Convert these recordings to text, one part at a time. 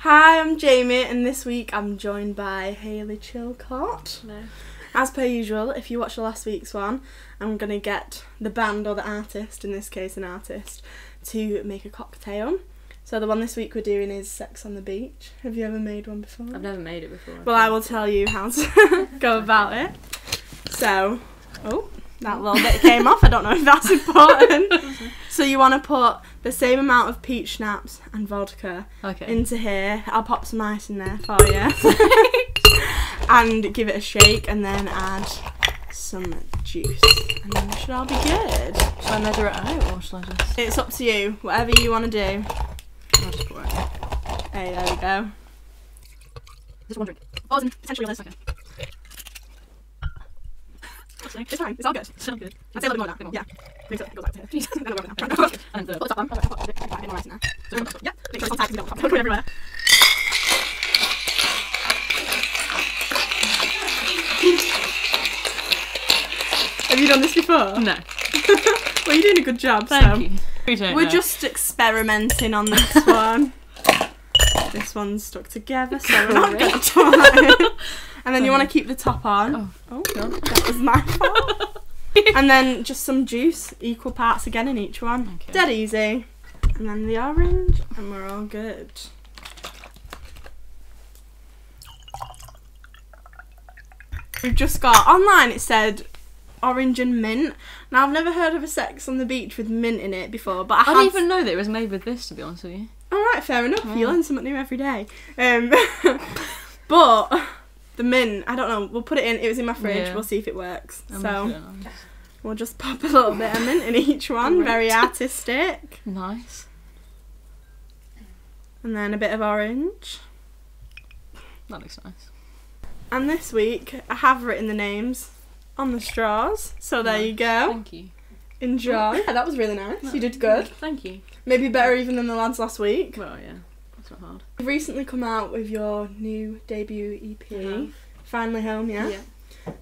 Hi, I'm Jaime, and this week I'm joined by Hayley Chillcott. No. As per usual, if you watched last week's one, I'm going to get the band or the artist, in this case an artist, to make a cocktail. So the one this week we're doing is Sex on the Beach. Have you ever made one before? I've never made it before. Well, I will tell you how to go about it. So, that little bit came off. I don't know if that's important. So you want to put the same amount of peach schnapps and vodka into here. I'll pop some ice in there for you. And give it a shake and then add some juice. And then it should all be good. Should I measure it out or should I just... It's up to you. Whatever you want to do. I'll just pour it. Hey, there we go. Just one drink. Oh, it's potentially less. Okay. It's fine. It's all good. It's all good. I'd say a little bit more now. Yeah. Make sure it goes out to here. Jesus. And then we'll go now. And the... Put the top on. Okay, put a bit more ice in there. Yeah. Make sure it's all tight so you don't go everywhere. Have you done this before? No. Well, you're doing a good job. Thank you. We're just experimenting on this one. This one's stuck together, so we're not going to try. And then you want to keep the top on. Oh, that was my fault. And then just some juice, equal parts again in each one. Okay. Dead easy. And then the orange, and we're all good. We've just got, online it said orange and mint. Now I've never heard of a Sex on the Beach with mint in it before, but I didn't even know that it was made with this, to be honest with you. Alright, fair enough. You learn something new every day. But the mint, I don't know, we'll put it in. It was in my fridge. We'll see if it works. We'll just pop a little bit of mint in each one. Very artistic. Nice. And then a bit of orange. That looks nice. And this week I have written the names on the straws. So there you go. Thank you. Enjoy. Yeah, that was really nice. You did good. Thank you. Maybe better even than the lads last week. Well, yeah. That's not hard. You've recently come out with your new debut EP. Finally Home, yeah? Yeah.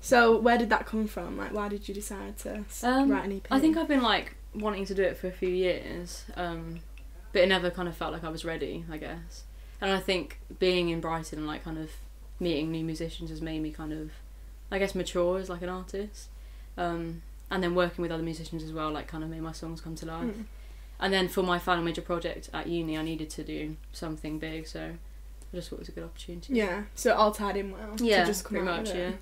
So where did that come from? Like, why did you decide to write an EP? I think I've been like wanting to do it for a few years, but it never kind of felt like I was ready, I guess. And I think being in Brighton and like kind of meeting new musicians has made me kind of, I guess, mature as like an artist. And then working with other musicians as well, like kind of made my songs come to life. And then for my final major project at uni, I needed to do something big, so I just thought it was a good opportunity. Yeah, so it all tied in well. Yeah, to just come pretty out much, with it. yeah.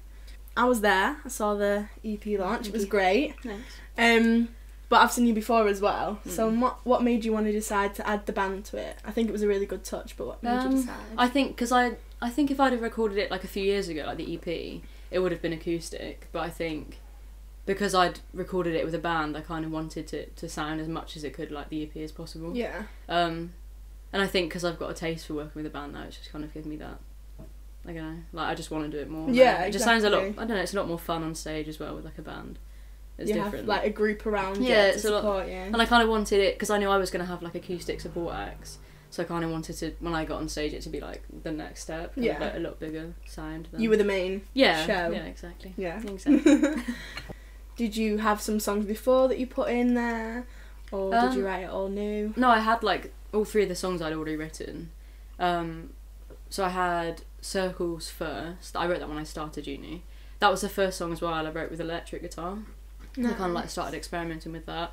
I was there. I saw the EP launch. It was great. Nice. But I've seen you before as well. So what made you want to decide to add the band to it? I think it was a really good touch, but what made you decide? I think because I think if I'd have recorded it like a few years ago, like the EP, it would have been acoustic. But I think because I'd recorded it with a band, I kind of wanted it to sound as much as it could like the EP as possible. Yeah. And I think because I've got a taste for working with a band now, it's just kind of given me that. I don't know, like I just want to do it more. Yeah, it just sounds a lot. I don't know. It's a lot more fun on stage as well with like a band. It's different. Have like a group around you to support you. And I kind of wanted it because I knew I was going to have like acoustic support acts. So I kind of wanted to, when I got on stage, it to be like the next step. Kind of, like, a lot bigger sound. You were the main show. Yeah, exactly. Yeah. Exactly. Did you have some songs before that you put in there? Or did you write it all new? No, I had like all three of the songs I'd already written. So I had Circles first. I wrote that when I started uni. That was the first song as well I wrote with electric guitar. Nice. I kind of like started experimenting with that.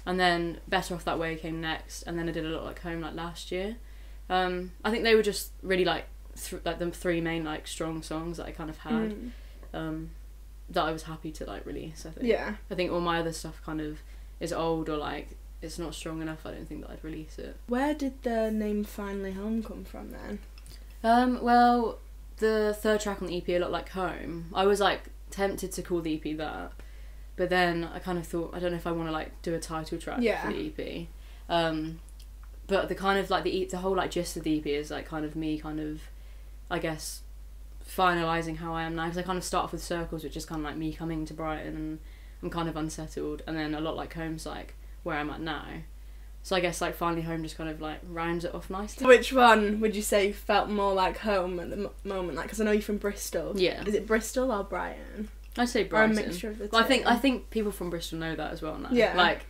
And then Better Off That Way came next, and then I did a lot like Home like last year. I think they were just really like like the three main like strong songs that I kind of had that I was happy to like release. I think. Yeah. I think all my other stuff kind of is old or like it's not strong enough. I don't think that I'd release it. Where did the name Finally Home come from then? Well, the third track on the EP, A Lot Like Home, I was like tempted to call the EP that, but then I kind of thought I don't know if I want to like do a title track for the EP. But the kind of like the whole like gist of the EP is like kind of me kind of, I guess, finalising how I am now, because I kind of start off with Circles, which is kind of like me coming to Brighton and I'm kind of unsettled, and then A Lot Like Home's like where I'm at now. So I guess like Finally Home just kind of like rounds it off nicely. Which one would you say felt more like home at the moment? Like, because I know you're from Bristol. Yeah. Is it Bristol or Brighton? I'd say Brighton. Or a mixture of the two. Well, I think people from Bristol know that as well now. Yeah. Like,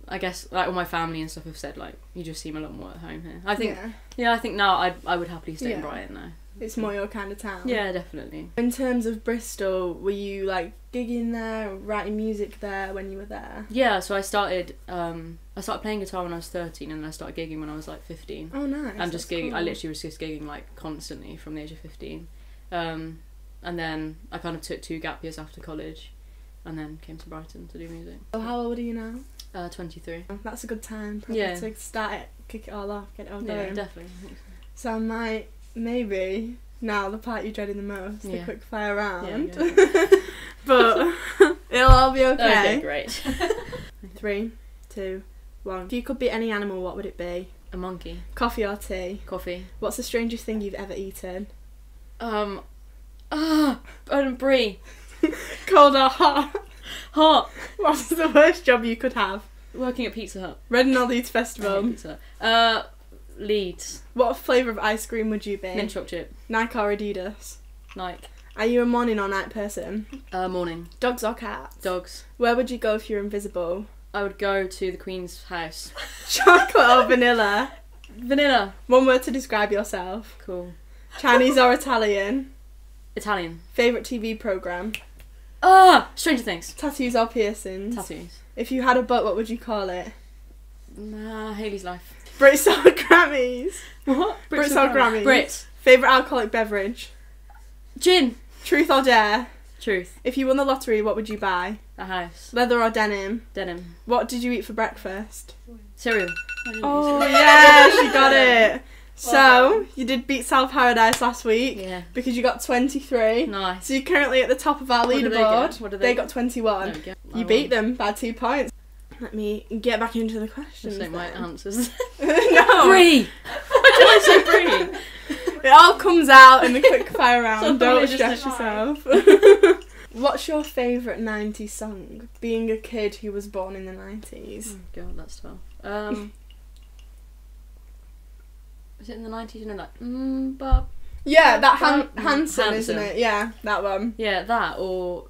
I guess like all my family and stuff have said like you just seem a lot more at home here. I think I think now I would happily stay in Brighton though. It's more your kind of town. Yeah, definitely. In terms of Bristol, were you like gigging there, or writing music there when you were there? Yeah, so I started playing guitar when I was 13, and then I started gigging when I was like 15. Oh, nice. And just gigging. Cool. I literally was just gigging like constantly from the age of 15. And then I kind of took 2 gap years after college, and then came to Brighton to do music. So how old are you now? 23. That's a good time probably to start it, kick it all off, get it all going. Yeah, definitely. So I might, maybe, now the part you're dreading the most, the quick fire round. Yeah. But it'll all be okay. Okay, great. 3, 2, 1. If you could be any animal, what would it be? A monkey. Coffee or tea? Coffee. What's the strangest thing you've ever eaten? Brie. Cold or hot? Hot. What's the worst job you could have? Working at Pizza Hut. Red and Leeds Festival. Pizza Hut. Leeds. What flavour of ice cream would you be? Mint chocolate chip. Nike or Adidas? Nike. Are you a morning or night person? Morning. Dogs or cats? Dogs. Where would you go if you're invisible? I would go to the Queen's house. Chocolate or vanilla? Vanilla. One word to describe yourself. Cool. Chinese or Italian? Italian. Favourite TV programme? Stranger Things. Tattoos or piercings? Tattoos. If you had a butt, what would you call it? Hayley's Life. Brits or Grammys? What? Brits or Grammys? Brits. Favourite alcoholic beverage? Gin. Truth or dare? Truth. If you won the lottery, what would you buy? A house. Leather or denim? Denim. What did you eat for breakfast? Cereal. Oh yeah, she got it. So, you did beat South Paradise last week. Yeah. Because you got 23. Nice. So you're currently at the top of our leaderboard. What did they got 21. There we go. You beat them by 2 points. Let me get back into the questions. That's not my answers. No. Brie! Why did I say Brie? It all comes out in the quick fire round. So Don't stress yourself. What's your favourite 90s song? Being a kid who was born in the 90s. Oh god, that's tough. Was it in the 90s? You know, like, Bob. Yeah, that Hanson, isn't it? Yeah, that one. Yeah, that or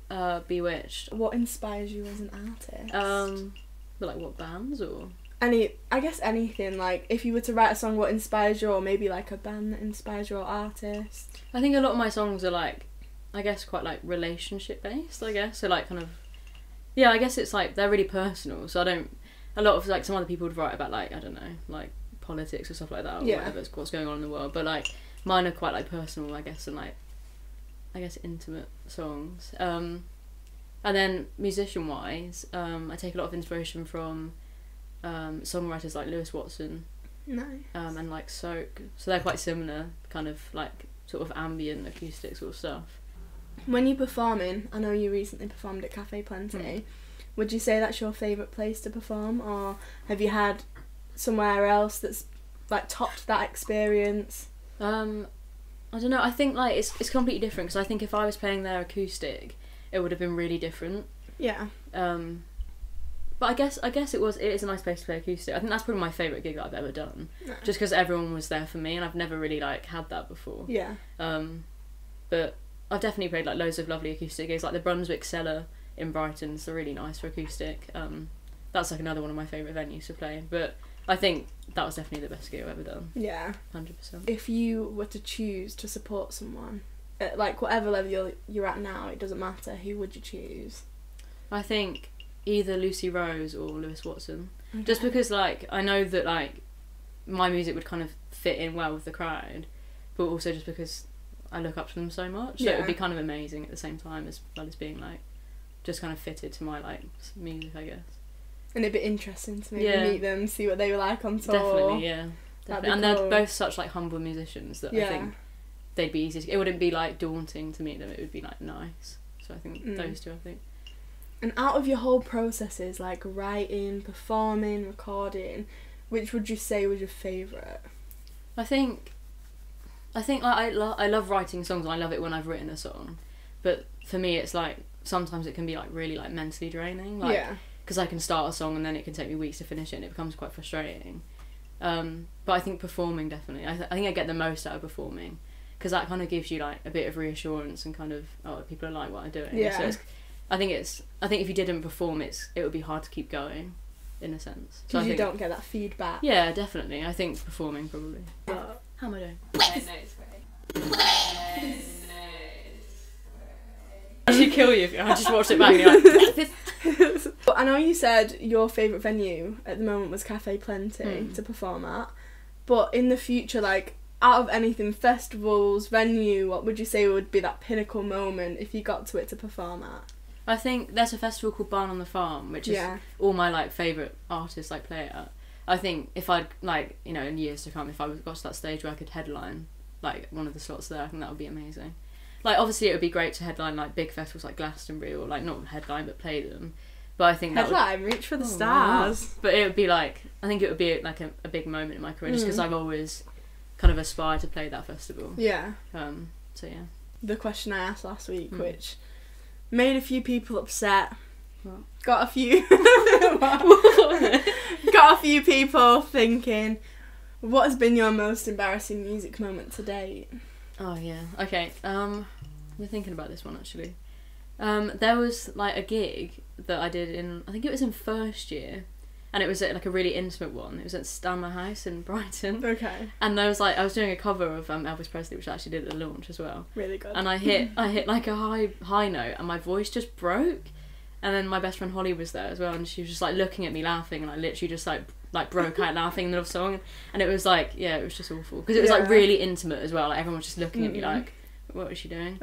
Bewitched. What inspires you as an artist? But like what bands or? I guess anything. Like if you were to write a song, what inspires you, or maybe like a band that inspires your artist. I think a lot of my songs are like, I guess quite like relationship based. I guess so, like kind of. Yeah, I guess it's like they're really personal. So I don't. A lot of like some other people would write about like I don't know like politics or stuff like that or what's going on in the world. But like mine are quite like personal, I guess, and like I guess intimate songs. And then musician wise, I take a lot of inspiration from songwriters like Lewis Watson. Nice. And like Soak. So they're quite similar, kind of like sort of ambient acoustic sort of stuff. When you're performing, I know you recently performed at Cafe Plenty. Would you say that's your favourite place to perform, or have you had somewhere else that's like topped that experience? I don't know. I think like it's completely different because I think if I was playing their acoustic, it would have been really different. Yeah. But I guess it is a nice place to play acoustic. I think that's probably my favourite gig that I've ever done. No. Just because everyone was there for me, and I've never really like had that before. Yeah. But I've definitely played like loads of lovely acoustic gigs, like the Brunswick Cellar in Brighton's really nice for acoustic. That's like another one of my favourite venues to play. But I think that was definitely the best gig I've ever done. Yeah. 100%. If you were to choose to support someone, at like whatever level you're at now, it doesn't matter, who would you choose? I think either Lucy Rose or Lewis Watson. Okay. Just because like I know that like my music would kind of fit in well with the crowd, but also just because I look up to them so much. So it would be kind of amazing at the same time as well as being like just kind of fitted to my like music, I guess. And it'd be interesting to maybe meet them, see what they were like on tour. Definitely, yeah. Definitely. And cool. They're both such like humble musicians that I think they'd be easy. It wouldn't be like daunting to meet them. It would be like nice. So I think those two. I think. And out of your whole processes, like writing, performing, recording, which would you say was your favourite? I think like I love writing songs, and I love it when I've written a song. But for me, it's like sometimes it can be like really like mentally draining. Like, because I can start a song and then it can take me weeks to finish it, and it becomes quite frustrating. But I think performing definitely. I think I get the most out of performing, because that kind of gives you like a bit of reassurance and kind of people are like what I'm doing. Yeah. So I think if you didn't perform, it would be hard to keep going. in a sense. So Because you don't get that feedback. Yeah, definitely. I think performing probably. But how am I doing? No, it's great. I should kill you if I just watched it back and you're like... I know you said your favourite venue at the moment was Cafe Plenty to perform at, but in the future, like, out of anything, festivals, venue, what would you say would be that pinnacle moment if you got to it to perform at? I think there's a festival called Barn on the Farm, which is all my like favourite artists like play it at. I think if I'd like, you know, in years to come, if I got to that stage where I could headline like one of the slots there, I think that would be amazing. Like obviously it would be great to headline like big festivals like Glastonbury, or like not headline but play them. But I think headline, reach for the stars. But it would be like, I think it would be like a big moment in my career, just because I've always kind of aspired to play that festival. Yeah. So yeah. The question I asked last week, which made a few people upset. What? Got a few people thinking, what has been your most embarrassing music moment to date? Oh yeah. Okay. We're thinking about this one actually. There was like a gig that I did in, I think it was in first year, and it was at like a really intimate one. It was at Stammer House in Brighton. Okay. And I was doing a cover of Elvis Presley, which I actually did at the launch as well. Really good. And I hit like a high note, and my voice just broke. And then my best friend Holly was there as well, and she was just like looking at me laughing, and I literally just like broke out laughing in the middle of the song, and it was like, yeah, it was just awful because it was like really intimate as well. Like everyone was just looking at me like, what was she doing?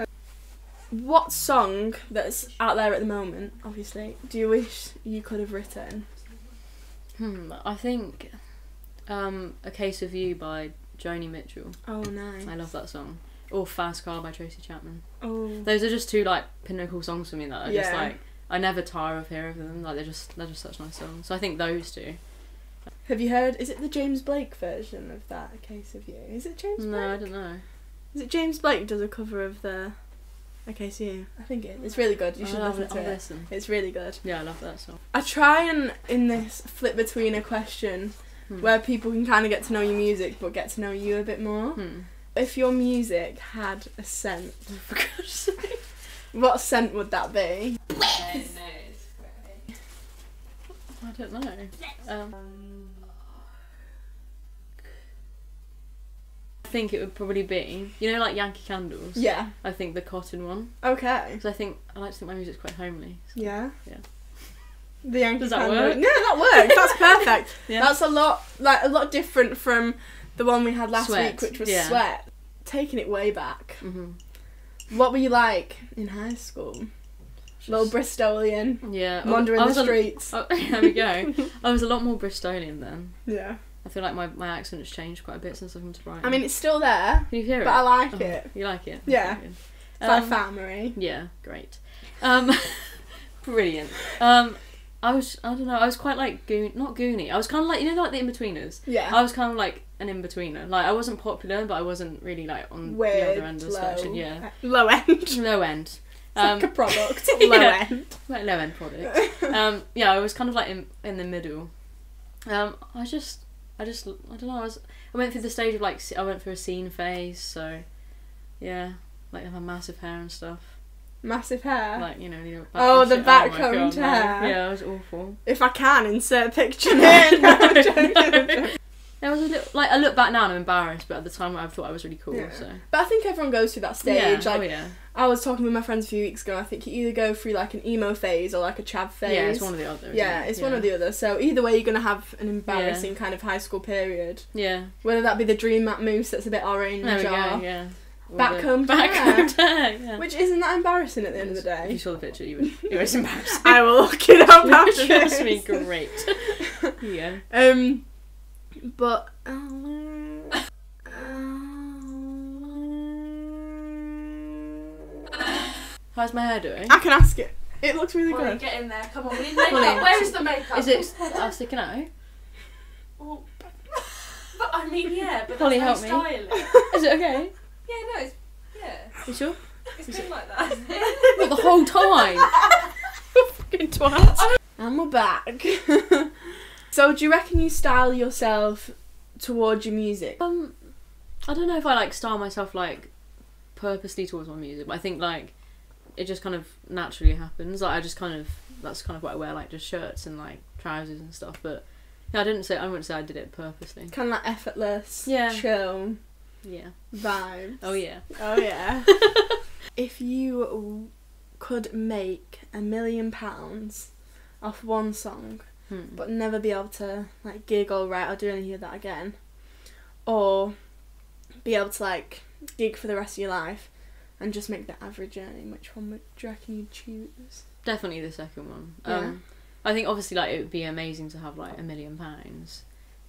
What song that's out there at the moment, obviously, do you wish you could have written? I think A Case of You by Joni Mitchell. Oh, nice. I love that song. Or Fast Car by Tracy Chapman. Oh. Those are just two like pinnacle songs for me that are just like, I never tire of hearing them. Like they're just such nice songs. So I think those two. Have you heard? Is it the James Blake version of that? A Case of You? Is it James Blake? No, I don't know. Is it James Blake who does a cover of the A Case of You? I think it's really good. You should listen to it. Listen. It's really good. Yeah, I love that song. I try and in this flip between a question where people can kind of get to know your music but get to know you a bit more. If your music had a scent, for God's sake, what scent would that be? I don't know. I think it would probably be, you know, like Yankee Candles. Yeah. I think the cotton one. Okay. Because I like to think my music's quite homely. So. Yeah. Yeah. The Yankee Does that Candle. work? No, that works. That's perfect. Yeah. That's a lot different from the one we had last week, which was Sweat. Taking it way back. What were you like in high school? Little Bristolian. Yeah. Wandering the streets. Oh, there we go. I was a lot more Bristolian then. Yeah. I feel like my accent has changed quite a bit since I've come to Brighton. I mean, it's still there. Can you hear it? But I like it. You like it? Yeah. It's like family. Yeah, great. Brilliant. I was quite like not goony. I was kind of like, you know, like the in-betweeners. Yeah. I was kind of like an in-betweener. Like I wasn't popular, but I wasn't really like on the other end of the spectrum. Yeah. Low end. Low end. It's like a product. Low end. Like low end product. Yeah, I was kind of like in the middle. I don't know. I went through the stage of like I went through a scene phase. So yeah, like I have massive hair and stuff. Massive hair? Like, you know the backcombed hair. Yeah, it was awful. If I can, insert a picture in. No. There was a little, like, I look back now and I'm embarrassed, but at the time I thought I was really cool, so. But I think everyone goes through that stage. Yeah. Like, I was talking with my friends a few weeks ago, I think you either go through like an emo phase or like a chav phase. Yeah, it's one or the other. Yeah, it's one or the other. So either way you're going to have an embarrassing kind of high school period. Yeah. Whether that be the Dream Matte mousse that's a bit orange there we or... go, yeah. Backcombed hair. Yeah. Which isn't that embarrassing at the end of the day. If you saw the picture, it was embarrassing. I will look it up after this. Trust me, great. Yeah. But how's my hair doing? I can ask it. It looks really good. Get in there. Come on, we need makeup. Where is the makeup? Is it sticking out? Oh, but I mean, yeah. But Holly, that's help me. Is it okay? Yeah, no, it's You sure? It's been like that. What, the whole time? Fucking twat. And we're back. So, do you reckon you style yourself towards your music? I don't know if I like style myself like purposely towards my music, but I think like it just kind of naturally happens. Like that's kind of what I wear, like just shirts and like trousers and stuff. But yeah, I wouldn't say I did it purposely. Kind of like effortless, chill, vibes. Oh yeah. Oh yeah. If you could make £1 million off one song, but never be able to like gig or write or do any of that again, or be able to like gig for the rest of your life and just make the average earning, which one do you reckon you'd choose? Definitely the second one. Yeah. I think obviously like it would be amazing to have like £1 million,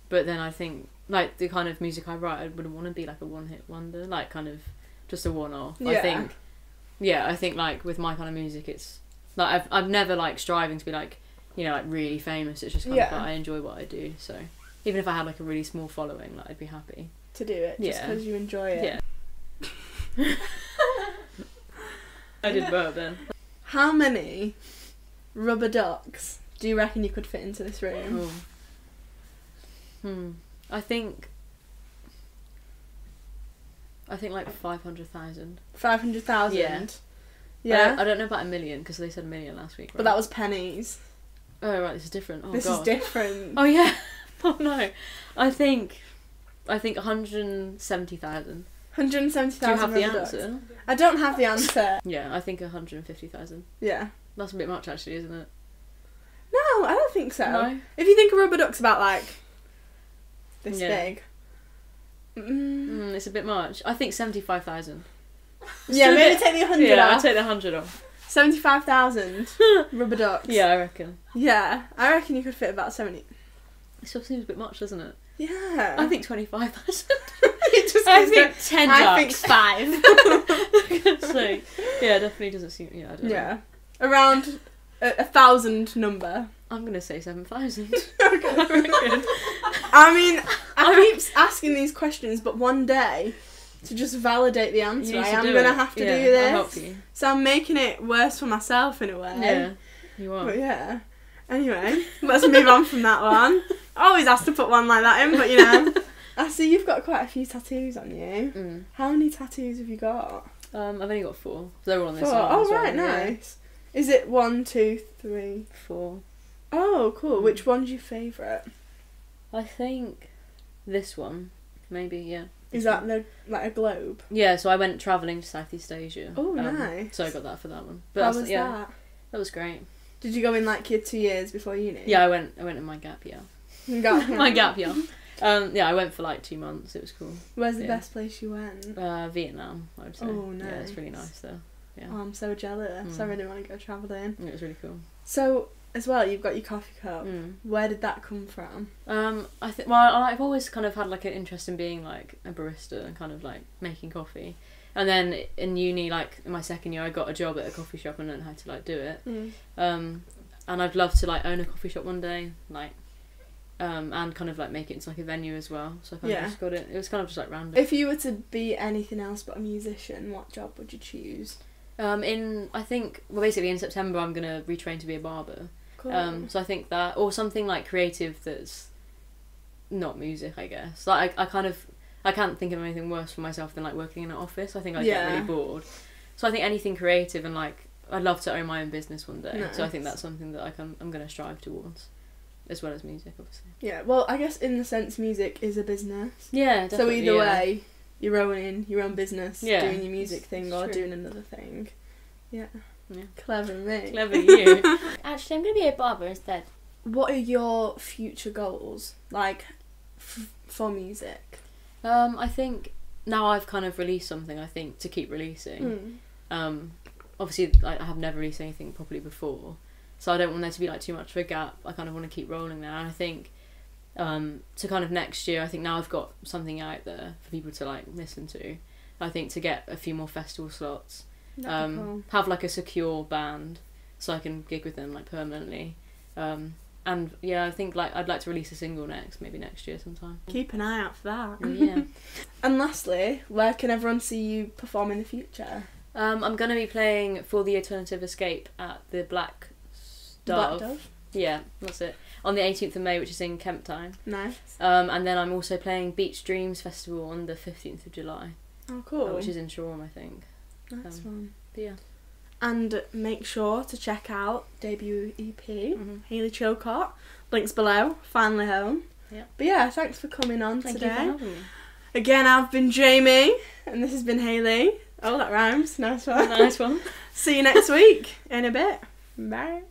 but then I think like the kind of music I write, I wouldn't want to be like a one-hit wonder, like kind of just a one-off. I think like with my kind of music, it's like I've never like striving to be like, you know, like really famous. It's just kind of like I enjoy what I do. So even if I had like a really small following, like I'd be happy to do it just because you enjoy it. Yeah. I did burp then. How many rubber ducks do you reckon you could fit into this room? I think like 500,000. 500,000? Yeah. I don't know about $1 million because they said $1 million last week. Right? But that was pennies. Oh right, this is different. Oh this God. is different. Oh yeah. Oh no. I think 170,000. 170,000. Do you have the ducks. answer? I don't have the answer. Yeah, I think 150,000. Yeah. That's a bit much actually, isn't it? No, I don't think so. No. If you think a rubber duck's about like this big. It's a bit much. I think 75,000. Yeah, maybe take the 100 off. Yeah, I'll take the 100 off. 75,000 rubber ducks. Yeah, I reckon. Yeah, I reckon you could fit about 70. It still seems a bit much, doesn't it? Yeah. I think 25,000. I think 10 ducks. I think 5. So, yeah, it definitely doesn't seem... Yeah, I don't know. Around 1,000 number. I'm going to say 7,000. I mean, I keep asking these questions, but one day, to just validate the answer, I am going to have to do this. I'll help you. So I'm making it worse for myself in a way. Yeah, you are. But yeah. Anyway, let's move on from that one. I always ask to put one like that in, but you know. I see you've got quite a few tattoos on you. How many tattoos have you got? I've only got 4. They're all on this 4. arm. Oh, right, nice. Is it 1, 2, 3, 4? Oh, cool. Which one's your favourite? I think this one, maybe, yeah. Is that like a globe? Yeah, so I went travelling to Southeast Asia. Oh, nice. So I got that for that one. But how was that? That was great. Did you go in like your 2 years before uni? Yeah, I went in my gap year. My gap year. Yeah, I went for like 2 months. It was cool. Where's the best place you went? Vietnam, I would say. Oh, nice. Yeah, it's really nice there. Yeah. Oh, I'm so jealous. I really want to go travelling. It was really cool. So, as well, you've got your coffee cup. Where did that come from? I think. Well, I've always kind of had like an interest in being like a barista and kind of like making coffee. And then in uni, like in my second year, I got a job at a coffee shop and learned how to like do it. And I'd love to like own a coffee shop one day, like, and kind of like make it into like a venue as well. So I kind of just got it. It was kind of just like random. If you were to be anything else but a musician, what job would you choose? I think basically in September I'm gonna retrain to be a barber. Cool. So I think that, or something like creative that's not music, I guess. Like I can't think of anything worse for myself than like working in an office. I think I'd get really bored. So I think anything creative, and like I'd love to own my own business one day. Nice. So I think that's something that I'm going to strive towards, as well as music, obviously. Yeah, well, I guess in the sense music is a business. Yeah, definitely. So either way, you're owning your own business, doing your music thing, or doing another thing. Yeah. Clever me. Clever you. Actually, I'm going to be a barber instead. What are your future goals, like, for music? I think now I've kind of released something, I think, to keep releasing. Obviously, like, I have never released anything properly before, so I don't want there to be like too much of a gap. I kind of want to keep rolling now, and I think to kind of next year, I think now I've got something out there for people to like listen to. I think to get a few more festival slots, cool. Have like a secure band so I can gig with them like permanently. And yeah, I think like I'd like to release a single maybe next year sometime. Keep an eye out for that. Yeah. And lastly, where can everyone see you perform in the future? I'm going to be playing For the Alternative Escape at the Black Dove. Yeah, that's it. On the 18th of May, which is in Kemp Town. Nice. And then I'm also playing Beach Dreams Festival on the 15th of July. Oh, cool. Which is in Shoreham, I think. That's fun. But yeah. And make sure to check out debut EP, Hayley Chillcott. Links below. Finally home. Yep. But yeah, thanks for coming on today. Thank you for having me. Again, I've been Jaime, and this has been Hayley. Oh, that rhymes. Nice one. Nice one. See you next week in a bit. Bye.